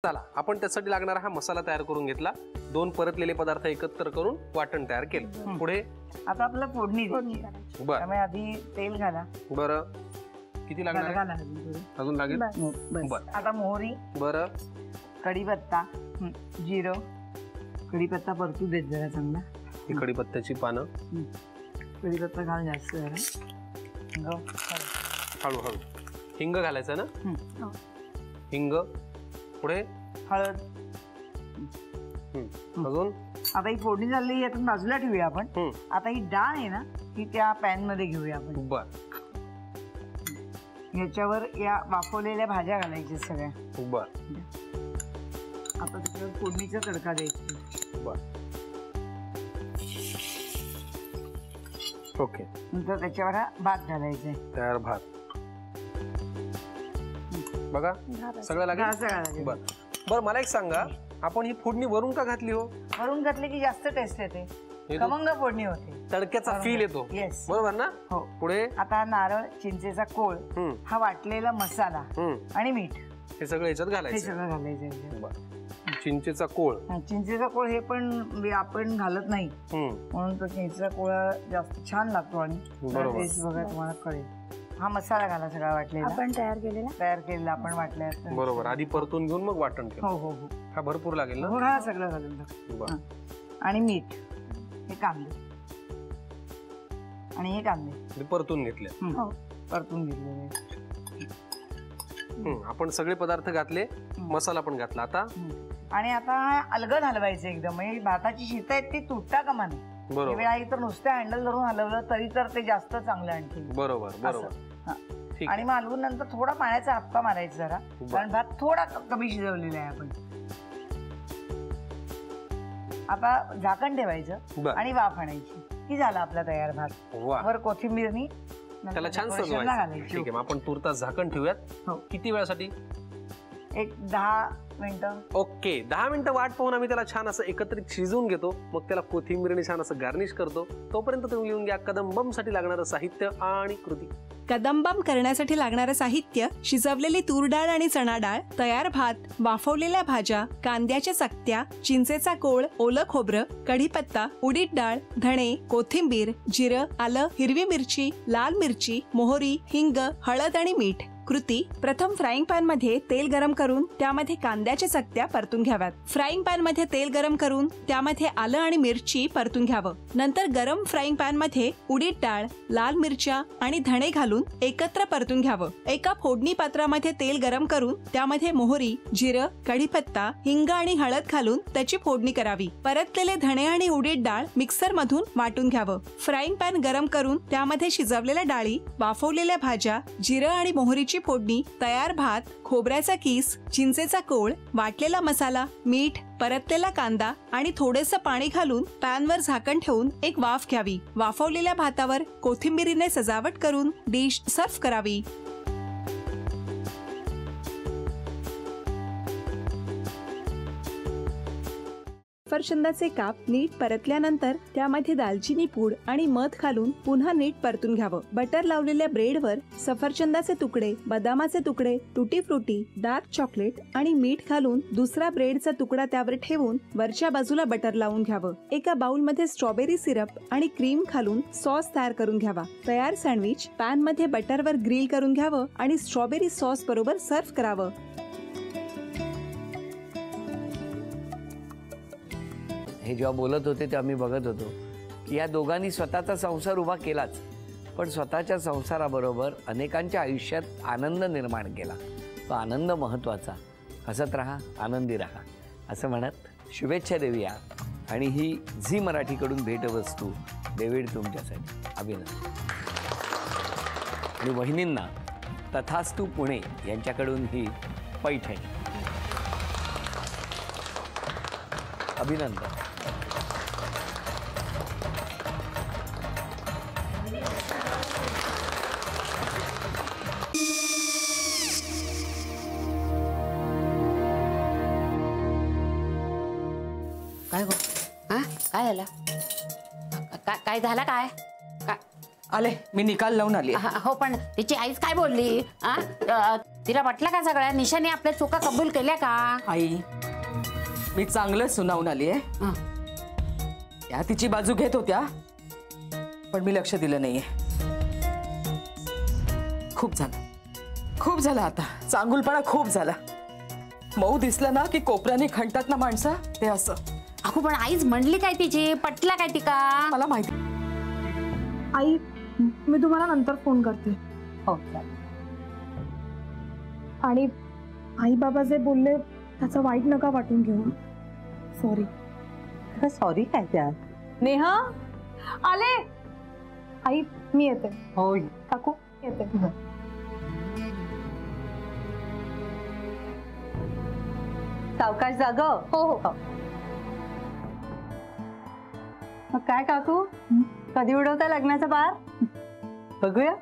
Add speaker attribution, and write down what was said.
Speaker 1: चला आपण त्यासाठी लागणारा हा मसाला तयार करून घेतला। 2 परतलेले पदार्थ एकत्र करून वाटण तयार केलं। पुढे
Speaker 2: आता आपल्याला फोडणी द्यायची। बरं, त्यामुळे आधी तेल घाला।
Speaker 1: बरं, किती लागणार आहे? अजून लागेल?
Speaker 2: बरं, आता मोहरी, बरं, कढीपत्ता, जिरं, कढीपत्ता परतू देत जरा चांगला।
Speaker 1: ही कढीपत्त्याची पानं,
Speaker 2: कढीपत्ता घाल जास्त जरा,
Speaker 1: हळू हळू हिंग घालायचं ना? हिंग, पुढे
Speaker 2: हळद,
Speaker 1: अजून
Speaker 2: आता ही फोडणी झाली, यातून बाजूला ठेवूया आपण। आता ही डाळ आहे ना, ही त्या पॅन मध्ये घेऊया आपण।
Speaker 1: बर,
Speaker 2: याच्यावर या वाफवलेल्या भाज्या घालायच्या सगळ्या।
Speaker 1: बर,
Speaker 2: आता त्याच्यावर फोडणीचा तडका द्यायचा।
Speaker 1: बर, ओके।
Speaker 2: नंतर त्याच्यावर हा भात घालायचा,
Speaker 1: तयार भात बघा सगळं लागेल। बर बर, मला एक सांगा, आपण ही फोडणी वरून का घातली हो?
Speaker 2: वरून घातली की जास्त टेस्ट येते, खमंग फोडणी होते,
Speaker 1: तडक्याचा फील येतो। बरोबर ना? हो। पुढे
Speaker 2: आता नारळ, चिंचेचा कोळ, हा वाटलेला मसाला आणि मीठ
Speaker 1: हे सगळं याच्यात घालायचं। चिंचेचा कोळ,
Speaker 2: चिंचेचा कोळ हे पण आपण घालत नाही, म्हणून तो चिंचेचा कोळ जास्त छान लागतो आणि टेस्ट बघा तुम्हाला कळेल। हा मसाला घाला सगळा वाटलेला,
Speaker 3: आपण तयार केलेला
Speaker 2: आपण वाटल्या।
Speaker 1: बरोबर, आधी परतून घेऊन मग वाटण केलं।
Speaker 2: हो हो हो,
Speaker 1: हा भरपूर लागेल ना?
Speaker 2: हा सगळं घालून टाक। आणि मीठ, हे कांदे आणि हे कांदे
Speaker 1: परतून घेतले,
Speaker 2: परतून घेतले।
Speaker 1: आपण सगळे पदार्थ घातले, मसाला पण घातला। आता
Speaker 2: आणि आता अलगद हलवायचं एकदम, म्हणजे भाताची शीतं आहेत ती तुटता कामा नये। बरोबर, तर नुसतं हँडल धरून हलवलं तरी तर ते जास्त चांगलं आणखी। बरोबर बरोबर। आणि मग हलवून नंतर थोडा पाण्याचा हापका मारायचा जरा, कारण भात थोडा कमी शिजवलेला आहे आपण। आता झाकण ठेवायचं आणि वाफ आणायची, की झाला आपला तयार भात। वर कोथिंबीरनी
Speaker 1: त्याला छान सजवायचं। ठीक आहे, आपण तुर्तास झाकण ठेवूयात। किती वेळासाठी?
Speaker 2: एक 10 मिनिटं।
Speaker 1: ओके, 10 मिनिटं वाट पाहून आम्ही त्याला छान असं एकत्रित शिजवून घेतो, मग त्याला कोथिंबीरने छान असं गार्निश करतो। तोपर्यंत तुम्ही लिहून घ्या कदंबम साठी लागणारं साहित्य आणि कृती।
Speaker 4: कदंबम करण्यासाठी लागणारं साहित्य: शिजवलेली तूर डाळ आणि चणा डाळ, तयार भात, वाफवलेल्या भाज्या, कांद्याच्या चकत्या, चिंचेचा कोळ, ओलं खोबरं, कढीपत्ता, उडीद डाळ, धणे, कोथिंबीर, जिरं, आलं, हिरवी मिरची, लाल मिरची, मोहरी, हिंग, हळद आणि मीठ। कृती: प्रथम फ्राईंग पॅन मध्ये तेल गरम करून त्यामध्ये कांद्याच्या चकत्या परतून घ्याव्यात। फ्राईंग पॅन मध्ये तेल गरम करून त्यामध्ये आलं आणि मिरची परतून घ्यावं। नंतर गरम फ्राईंग पॅन मध्ये उडीद डाळ, लाल मिरच्या आणि धणे घालून एकत्र परतून घ्यावं। एका फोडणी पात्रामध्ये तेल गरम करून त्यामध्ये मोहरी, जिरं, कढीपत्ता, हिंग आणि हळद घालून त्याची फोडणी करावी। परतलेले धणे आणि उडीद डाळ मिक्सर मधून वाटून घ्यावं। फ्राईंग पॅन गरम करून त्यामध्ये शिजवलेल्या डाळी, वाफवलेल्या भाज्या, जिरं आणि मोहरीची फोडणी, तयार भात, खोबऱ्याचा किस, चिंचेचा कोळ, वाटलेला मसाला, मीठ, परतलेला कांदा आणि थोडेसे पाणी घालून पॅनवर झाकण ठेवून एक वाफ घ्यावी। वाफवलेल्या भातावर कोथिंबीरीने सजावट करून डिश सर्व्ह करावी। सफरचंदाचे काप नीट परतल्यानंतर त्यामध्ये दालचिनी पूड आणि मध घालून पुन्हा नीट परतून घ्यावं। बटर लावलेल्या ब्रेडवर सफरचंदाचे तुकडे, बदामाचे तुकडे, टुटी फ्रुटी, डार्क चॉकलेट आणि मीठ घालून दुसरा ब्रेडचा तुकडा त्यावर ठेवून वरच्या बाजूला बटर लावून घ्यावं। एका बाउलमध्ये स्ट्रॉबेरी सिरप आणि क्रीम घालून सॉस तयार करून घ्यावा। तयार सँडविच पॅन मध्ये बटरवर ग्रिल करून घ्यावं आणि स्ट्रॉबेरी सॉस बरोबर सर्व्ह करावं।
Speaker 5: हे जेव्हा बोलत होते तेव्हा मी बघत होतो की या दोघांनी स्वतःचा संसार उभा केलाच, पण स्वतःच्या संसाराबरोबर अनेकांच्या आयुष्यात आनंद निर्माण केला। तो आनंद महत्त्वाचा। हसत राहा, आनंदी राहा असं म्हणत शुभेच्छा देऊया। आणि ही झी मराठीकडून भेटवस्तू डेव्हिड तुमच्यासाठी। अभिनंदन। आणि वहिनींना तथास्तू पुणे यांच्याकडून ही पैठणी। अभिनंदन।
Speaker 6: काय गो? हा काय झालं? काय झालं? काय
Speaker 7: आले मी निकाल लावून आली।
Speaker 6: हो पण तिची आईच काय बोलली? तिला पटलं का सगळ्या? निशाने आपल्या चुका कबूल केल्या का?
Speaker 7: आई मी चांगलं सुनावून आली आहे.
Speaker 6: हं.
Speaker 7: त्या तिची बाजू घेत होत्या पण मी लक्ष दिलं नाहीये. खूप झालं आता. चांगुलपणा खूप झाला. मऊ दिसलं ना की कोपऱ्याने खणतात ना माणसं, ते असं.
Speaker 6: अगो पण आईच म्हणली काय तिची? पटला काय तिका?
Speaker 7: मला माहिती.
Speaker 3: आई मी तुम्हाला नंतर फोन करते.
Speaker 2: हो चालेल.
Speaker 3: आणि आई बाबा जे बोलले त्याचं वाईट नका वाटून घेऊ. सॉरी.
Speaker 2: सॉरी काय त्या?
Speaker 3: नेहा आले. आई मी येते.
Speaker 2: हो
Speaker 3: काकू येते.
Speaker 2: सावकाश जाग.
Speaker 3: हो हो.
Speaker 2: मग काय काकू, कधी उडवता लग्नाचा बार? बघूया.